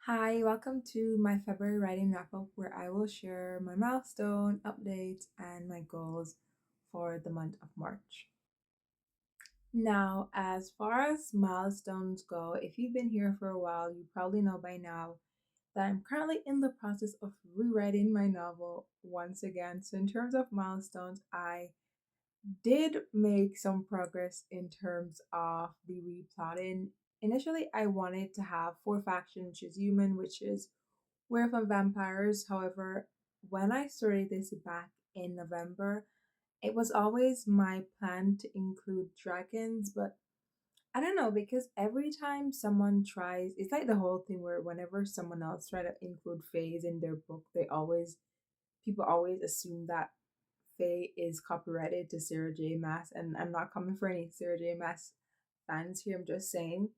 Hi, welcome to my February writing wrap up where I will share my milestone updates and my goals for the month of March. Now, as far as milestones go, if you've been here for a while, you probably know by now that I'm currently in the process of rewriting my novel once again. So, in terms of milestones, I did make some progress in terms of the replotting. Initially, I wanted to have four factions, which is human, which is werewolf and vampires. However, when I started this back in November, it was always my plan to include dragons, but I don't know because every time someone tries, it's like the whole thing where whenever someone else try to include fays in their book, people always assume that Faye is copyrighted to Sarah J. Maas, and I'm not coming for any Sarah J. Maas fans here. I'm just saying.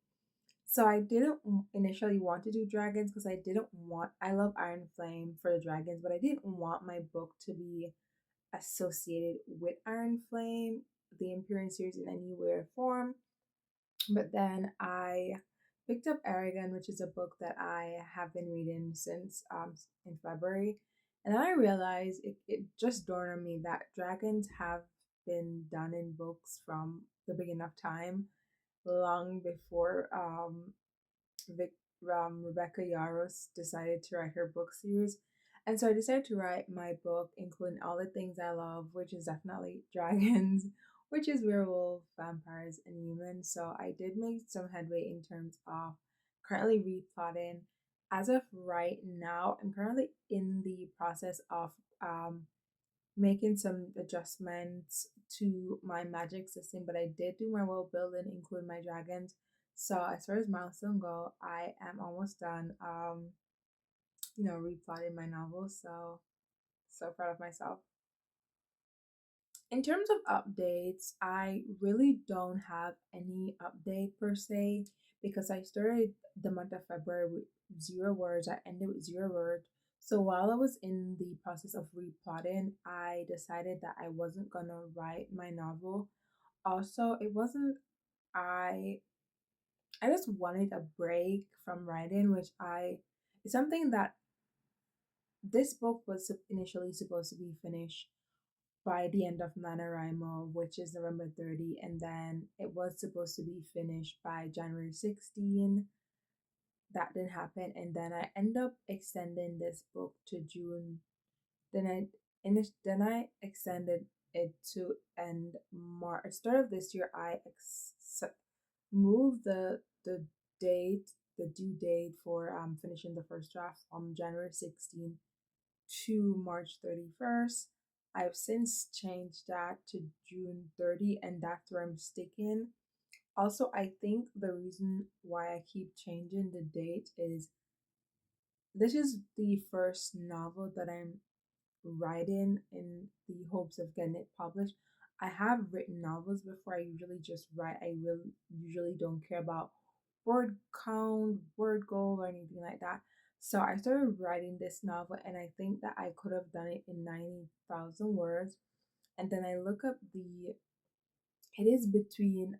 So I didn't initially want to do dragons because I didn't want. I love Iron Flame for the dragons, but I didn't want my book to be associated with Iron Flame, the Empyrean series in any way or form. But then I picked up Aragon, which is a book that I have been reading since in February. And then I realized it just dawned on me that dragons have been done in books from the beginning of time, long before Vic, Rebecca Yarros decided to write her book series. And so I decided to write my book, including all the things I love, which is definitely dragons, which is werewolf, vampires, and humans. So I did make some headway in terms of currently replotting. As of right now, I'm currently in the process of um, making some adjustments to my magic system, but I did do my world building, include my dragons. So as far as milestone go, I am almost done replotting my novel. So proud of myself. In terms of updates, I really don't have any update per se because I started the month of February with 0 words. I ended with 0 words. So while I was in the process of replotting, I decided that I wasn't gonna write my novel. Also, it wasn't I I just wanted a break from writing, which I it's something that this book was initially supposed to be finished by the end of NaNoWriMo, which is November 30, and then it was supposed to be finished by January 16. That didn't happen, and then I end up extending this book to June. Then I extended it to end March. Start of this year, I moved the date, the due date for finishing the first draft from January 16 to March 31st. I've since changed that to June 30, and that's where I'm sticking. Also, I think the reason why I keep changing the date is this is the first novel that I'm writing in the hopes of getting it published. I have written novels before. I usually just write. I really usually don't care about word count, word goal, or anything like that. So I started writing this novel, and I think that I could have done it in 90,000 words. And then I look up it is between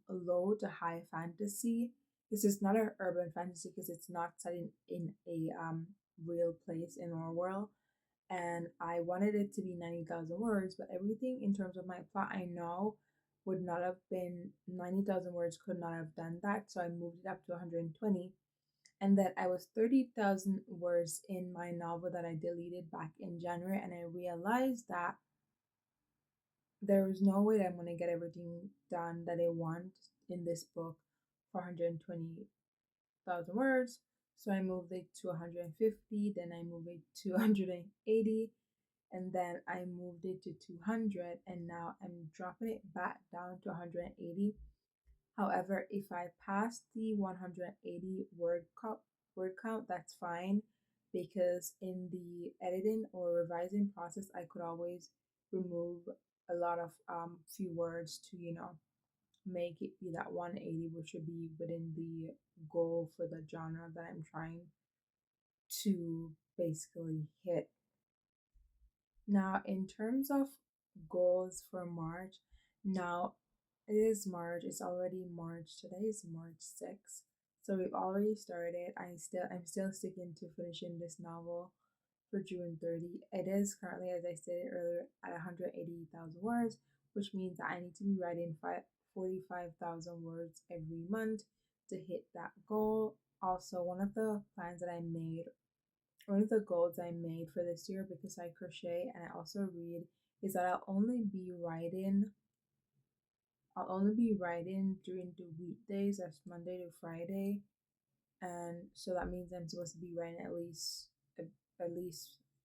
low to high fantasy. This is not an urban fantasy because it's not set in a real place in our world, and I wanted it to be 90,000 words, but everything in terms of my plot I know would not have been 90,000 words, could not have done that. So I moved it up to 120. And that I was 30,000 words in my novel that I deleted back in January. And I realized that there was no way that I'm going to get everything done that I want in this book for 120,000 words. So I moved it to 150, then I moved it to 180, and then I moved it to 200, and now I'm dropping it back down to 180. However, if I pass the 180 word count, that's fine because in the editing or revising process, I could always remove a lot of few words to make it be that 180, which would be within the goal for the genre that I'm trying to basically hit. Now, in terms of goals for March, now it is March, it's already March. Today is March 6th. So we've already started. I'm still sticking to finishing this novel for June 30. It is currently, as I stated earlier, at 180,000 words, which means that I need to be writing 45,000 words every month to hit that goal. Also, one of the goals I made for this year, because I crochet and I also read, is that I'll only be writing during the weekdays, that's Monday to Friday, and so that means I'm supposed to be writing at least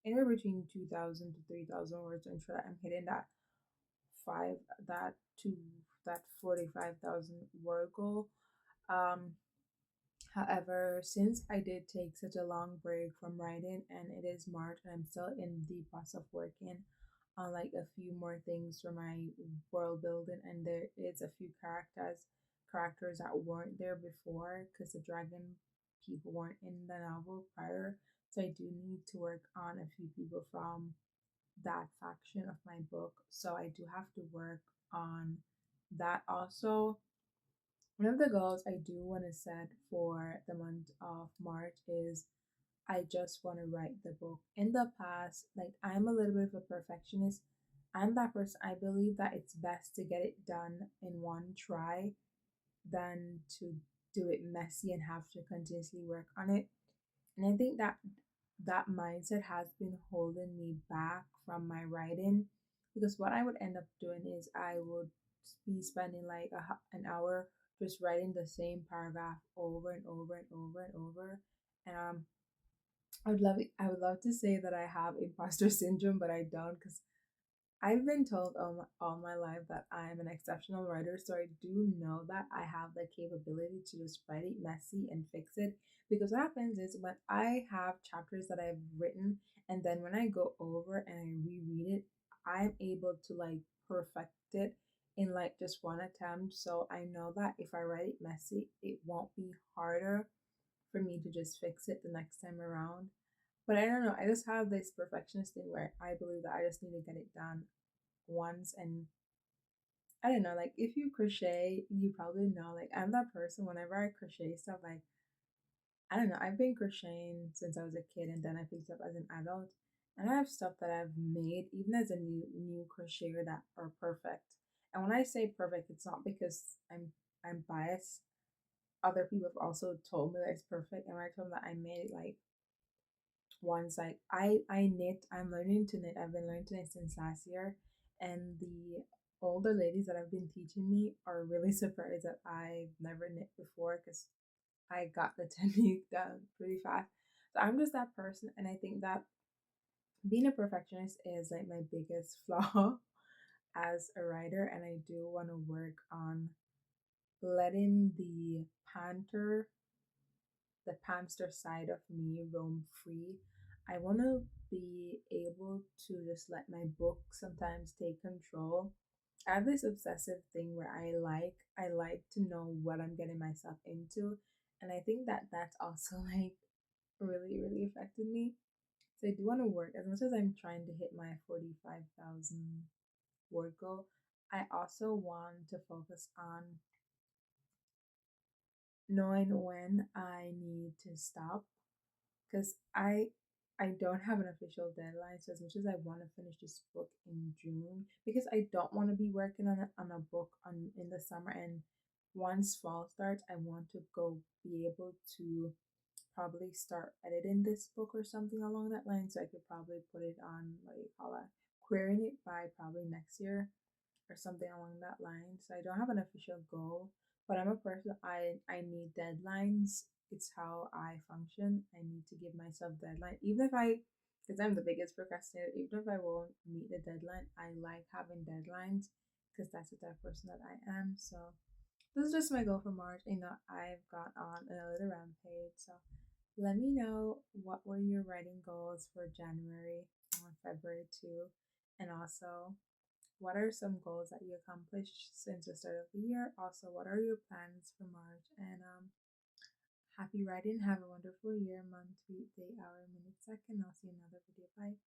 anywhere between 2,000 to 3,000 words to ensure that I'm hitting five that to that 45,000 word goal. Um, However, since I did take such a long break from writing and it is March and I'm still in the process of working on like a few more things for my world building, and there is a few characters that weren't there before because the dragon people weren't in the novel prior. So I do need to work on a few people from that faction of my book. So I do have to work on that also. One of the goals I do want to set for the month of March is I just want to write the book. In the past, like I'm a little bit of a perfectionist. I'm that person. I believe that it's best to get it done in one try than to do it messy and have to continuously work on it. And I think that that mindset has been holding me back from my writing, because what I would end up doing is I would be spending like an hour just writing the same paragraph over and over and over and over. And I would love to say that I have imposter syndrome, but I don't, because I've been told all my life that I'm an exceptional writer, so I do know that I have the capability to just write it messy and fix it. Because what happens is when I have chapters that I've written, and then when I go over and I reread it, I'm able to like perfect it in like just one attempt. So I know that if I write it messy, it won't be harder for me to just fix it the next time around. But I don't know, I just have this perfectionist thing where I believe that I just need to get it done once. And I don't know, like if you crochet, you probably know, like I'm that person whenever I crochet stuff, like I don't know, I've been crocheting since I was a kid and then I picked up as an adult. And I have stuff that I've made even as a new crocheter that are perfect. And when I say perfect, it's not because I'm biased. Other people have also told me that it's perfect. And when I told them that I made it like once, like I knit, I'm learning to knit. I've been learning to knit since last year, and the older ladies that have been teaching me are really surprised that I've never knit before, because I got the technique down pretty fast. So I'm just that person, and I think that being a perfectionist is like my biggest flaw as a writer, and I do want to work on letting the pantser side of me roam free. I want to be able to just let my book sometimes take control. I have this obsessive thing where I like to know what I'm getting myself into, and I think that that's also like really affected me. So I do want to work, as much as I'm trying to hit my 45,000 word goal. I also want to focus on knowing when I need to stop, because I don't have an official deadline. So as much as I want to finish this book in June, because I don't want to be working on a book on in the summer, and once fall starts, I want to go be able to probably start editing this book or something along that line, so I could probably put it on, what do you call that, querying it by probably next year or something along that line. So I don't have an official goal, but I'm a person, I need deadlines. It's how I function. I need to give myself deadline. Even if I because I'm the biggest procrastinator, even if I won't meet the deadline, I like having deadlines because that's the type of person that I am. So this is just my goal for March. I know I've got on a little rampage. So let me know what were your writing goals for January or February too. And also, what are some goals that you accomplished since the start of the year? Also, what are your plans for March? And happy writing. Have a wonderful year, month, week, day, hour, minute, second. I'll see you in another video. Bye.